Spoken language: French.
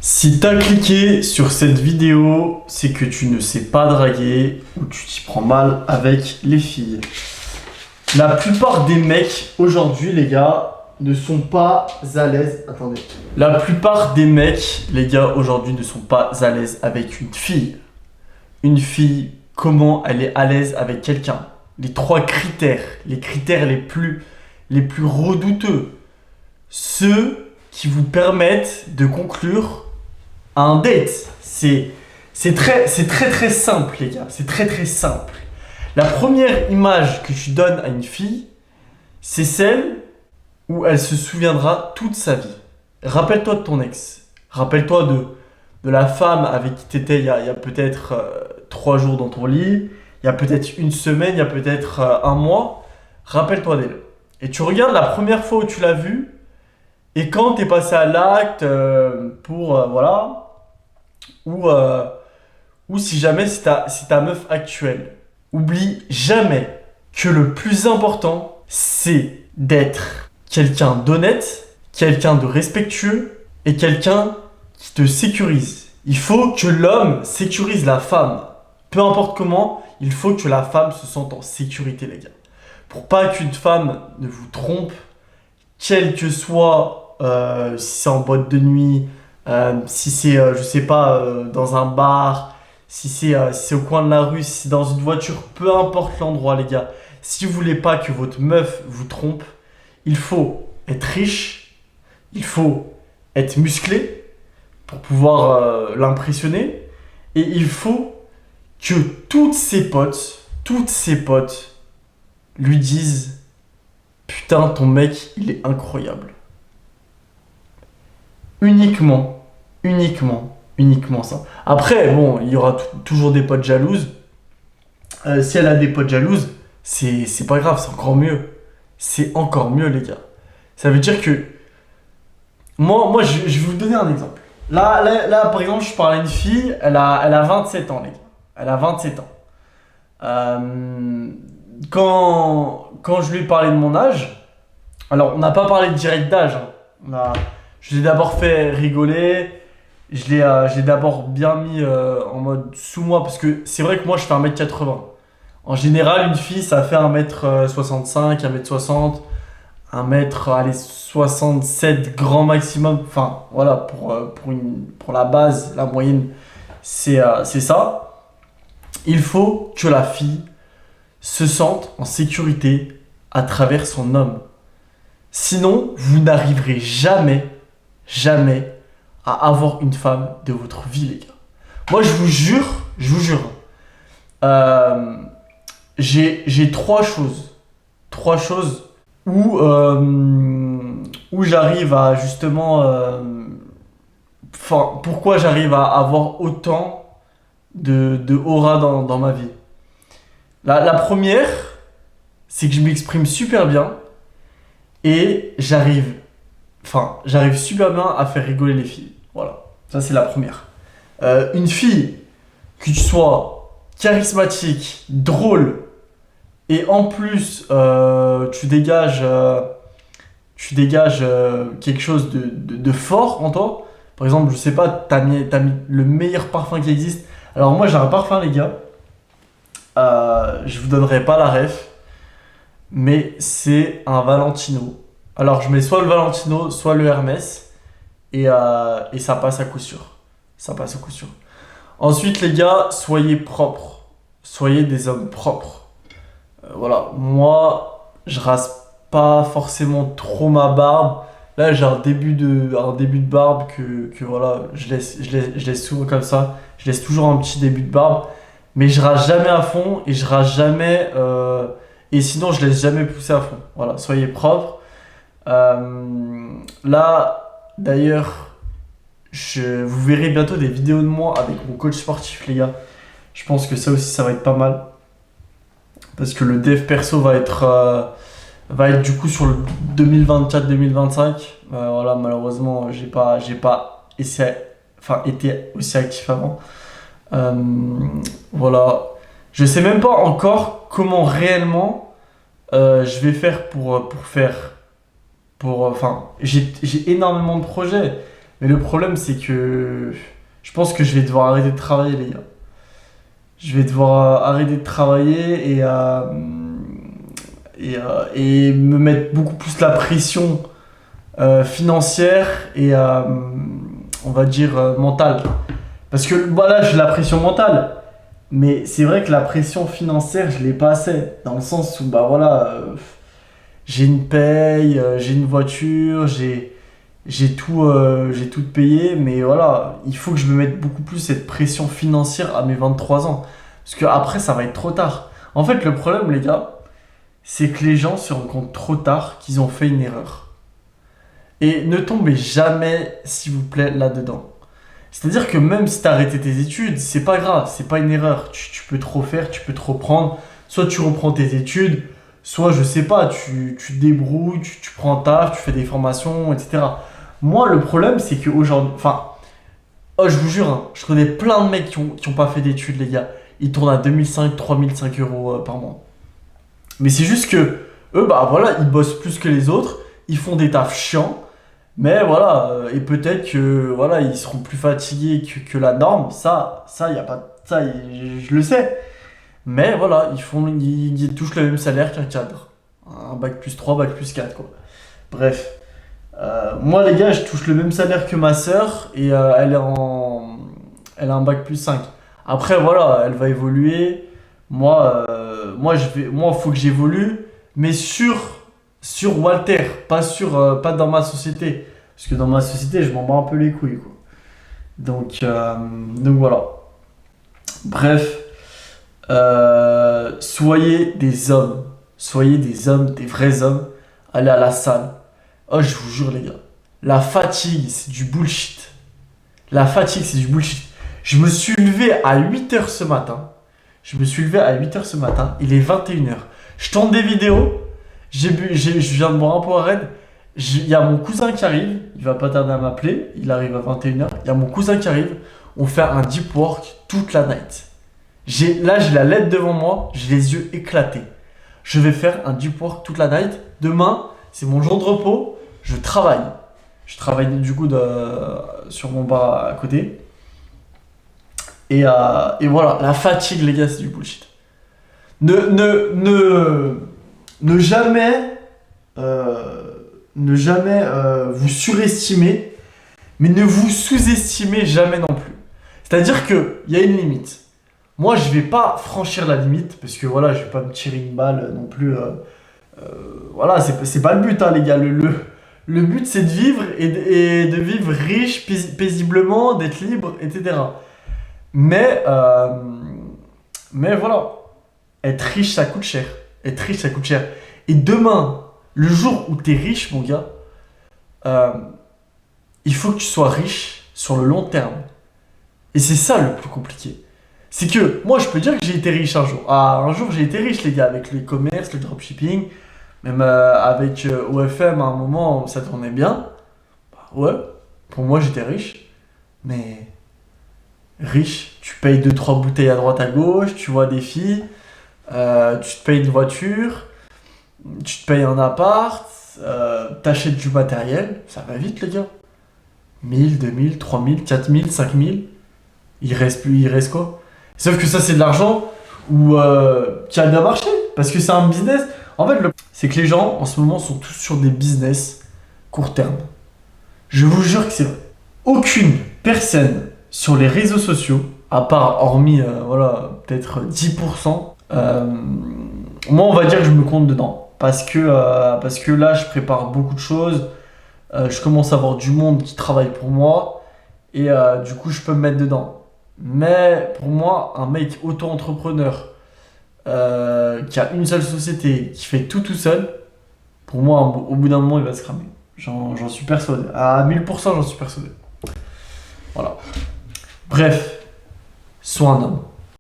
Si t'as cliqué sur cette vidéo, c'est que tu ne sais pas draguer ou tu t'y prends mal avec les filles. La plupart des mecs aujourd'hui, les gars, ne sont pas à l'aise. Attendez. La plupart des mecs, les gars, aujourd'hui ne sont pas à l'aise avec une fille. Une fille, comment elle est à l'aise avec quelqu'un? Les trois critères, les critères les plus redouteux. Ceux qui vous permettent de conclure un date. C'est très simple, les gars. C'est très simple. La première image que tu donnes à une fille, c'est celle où elle se souviendra toute sa vie. Rappelle-toi de ton ex. Rappelle-toi de la femme avec qui tu étais il y a peut-être 3 jours dans ton lit, il y a peut-être une semaine, il y a peut-être un mois. Rappelle-toi d'elle. Et tu regardes la première fois où tu l'as vue, et quand tu es passé à l'acte voilà, ou si jamais c'est ta meuf actuelle. Oublie jamais que le plus important, c'est d'être quelqu'un d'honnête, quelqu'un de respectueux et quelqu'un qui te sécurise. Il faut que l'homme sécurise la femme. Peu importe comment, il faut que la femme se sente en sécurité, les gars. Pour pas qu'une femme ne vous trompe, quel que soit, si c'est en boîte de nuit, si c'est, je sais pas, dans un bar, si c'est au coin de la rue, si c'est dans une voiture, peu importe l'endroit, les gars. Si vous voulez pas que votre meuf vous trompe, il faut être riche, il faut être musclé pour pouvoir l'impressionner, et il faut que toutes ses potes lui disent: putain, ton mec, il est incroyable. Uniquement ça. Après, bon, il y aura toujours des potes jalouses. Si elle a des potes jalouses, c'est pas grave, c'est encore mieux. C'est encore mieux, les gars. Ça veut dire que moi je vais vous donner un exemple. Là, par exemple, je parle à une fille, elle a 27 ans, les gars. Elle a 27 ans. Quand je lui ai parlé de mon âge, alors on n'a pas parlé direct d'âge, hein. Je l'ai d'abord fait rigoler, je l'ai d'abord bien mis en mode sous moi, parce que c'est vrai que moi je fais 1m80. En général, une fille ça fait 1m65, 1m60, 1m67 grand maximum. Enfin voilà, pour la base, la moyenne, c'est ça. Il faut que la fille se sente en sécurité à travers son homme. Sinon, vous n'arriverez jamais à avoir une femme de votre vie, les gars. Moi, je vous jure, j'ai trois choses où j'arrive à justement, pourquoi j'arrive à avoir autant de aura dans ma vie. La première, c'est que je m'exprime super bien et j'arrive super bien à faire rigoler les filles. Voilà, ça c'est la première. Une fille, que tu sois charismatique, drôle, et en plus tu dégages quelque chose de fort en toi. Par exemple, je sais pas, t'as mis le meilleur parfum qui existe. Alors moi j'ai un parfum, les gars. Je vous donnerai pas la ref, mais c'est un Valentino. Alors je mets soit le Valentino, soit le Hermès, et ça passe à coup sûr. Ça passe à coup sûr. Ensuite, les gars, soyez propres. Soyez des hommes propres. Voilà, moi, je rase pas forcément trop ma barbe. Là, j'ai un début de barbe que voilà, je laisse souvent comme ça. Je laisse toujours un petit début de barbe. Mais je rase jamais à fond et je rase jamais. Et sinon, je laisse jamais pousser à fond. Voilà, soyez propres. Là, d'ailleurs, vous verrez bientôt des vidéos de moi avec mon coach sportif, les gars. Je pense que ça aussi, ça va être pas mal. Parce que le dev perso va être du coup sur le 2024-2025. Voilà, malheureusement, j'ai pas été aussi actif avant. Voilà. Je sais même pas encore comment réellement je vais faire j'ai énormément de projets. Mais le problème, c'est que je pense que je vais devoir arrêter de travailler, les gars. Je vais devoir arrêter de travailler et me mettre beaucoup plus la pression financière et on va dire mentale. Parce que voilà, j'ai la pression mentale. Mais c'est vrai que la pression financière, je l'ai pas assez. Dans le sens où, bah voilà, j'ai une paye, j'ai une voiture, j'ai tout payé. Mais voilà, il faut que je me mette beaucoup plus cette pression financière à mes 23 ans. Parce que après, ça va être trop tard. En fait, le problème, les gars, c'est que les gens se rendent compte trop tard qu'ils ont fait une erreur. Et ne tombez jamais, s'il vous plaît, là-dedans. C'est-à-dire que même si tu as arrêté tes études, c'est pas grave, c'est pas une erreur. Tu peux te refaire, tu peux te reprendre. Soit tu reprends tes études, soit je sais pas, tu te débrouilles, tu prends un taf, tu fais des formations, etc. Moi, le problème, c'est qu'aujourd'hui, enfin, oh, je vous jure, hein, je connais plein de mecs qui ont pas fait d'études, les gars. Ils tournent à 2005, 3005 euros par mois. Mais c'est juste que eux, bah voilà, ils bossent plus que les autres, ils font des tafs chiants. Mais voilà, et peut-être que voilà, ils seront plus fatigués que la norme. Ça, y a pas, ça, je le sais. Mais voilà, ils touchent le même salaire qu'un cadre. Un bac plus 3, bac plus 4 quoi. Bref. Moi, les gars, je touche le même salaire que ma sœur et elle a un bac plus 5. Après, voilà, elle va évoluer. Moi, faut que j'évolue, mais sur Walter, pas dans ma société. Parce que dans ma société, je m'en bats un peu les couilles, quoi. Donc voilà. Bref, soyez des hommes, des vrais hommes. Allez à la salle. Oh, je vous jure, les gars, la fatigue, c'est du bullshit. La fatigue, c'est du bullshit. Je me suis levé à 8 heures ce matin. Il est 21 heures. Je tourne des vidéos. Je viens de boire un Powerade. Il y a mon cousin qui arrive. Il va pas tarder à m'appeler. Il arrive à 21 heures. Il y a mon cousin qui arrive. On fait un deep work toute la night. Là, j'ai la lettre devant moi. J'ai les yeux éclatés. Je vais faire un deep work toute la night. Demain, c'est mon jour de repos. Je travaille. Je travaille du coup sur mon bar à côté. Et voilà, la fatigue, les gars, c'est du bullshit. Ne jamais, vous surestimer, mais ne vous sous-estimez jamais non plus. C'est-à-dire qu'il y a une limite. Moi, je vais pas franchir la limite, parce que voilà, je vais pas me tirer une balle non plus. Voilà, c'est pas le but, hein, les gars. Le but, c'est de vivre et de vivre riche, paisiblement, d'être libre, etc. Mais voilà, être riche, ça coûte cher. Être riche, ça coûte cher. Et demain, le jour où tu es riche, mon gars, il faut que tu sois riche sur le long terme. Et c'est ça le plus compliqué. C'est que moi, je peux dire que j'ai été riche un jour. Ah, un jour, j'ai été riche, les gars, avec l'e-commerce, le dropshipping, même avec OFM, à un moment, ça tournait bien. Bah, ouais, pour moi, j'étais riche. Mais riche, tu payes 2-3 bouteilles à droite à gauche, tu vois des filles, tu te payes une voiture, tu te payes un appart, t'achètes du matériel, ça va vite les gars. 1000, 2000, 3000, 4000, 5000, il reste quoi? Sauf que ça c'est de l'argent qui a bien marché, parce que c'est un business. En fait, c'est que les gens en ce moment sont tous sur des business court terme. Je vous jure que c'est vrai. Aucune personne sur les réseaux sociaux, à part, hormis, voilà, peut-être 10%, moi, on va dire que je me compte dedans. Parce que là, je prépare beaucoup de choses. Je commence à avoir du monde qui travaille pour moi. Et du coup, je peux me mettre dedans. Mais pour moi, un mec auto-entrepreneur qui a une seule société, qui fait tout seul, pour moi, au bout d'un moment, il va se cramer. J'en suis persuadé. À 1000%, j'en suis persuadé. Voilà. Bref, sois un homme.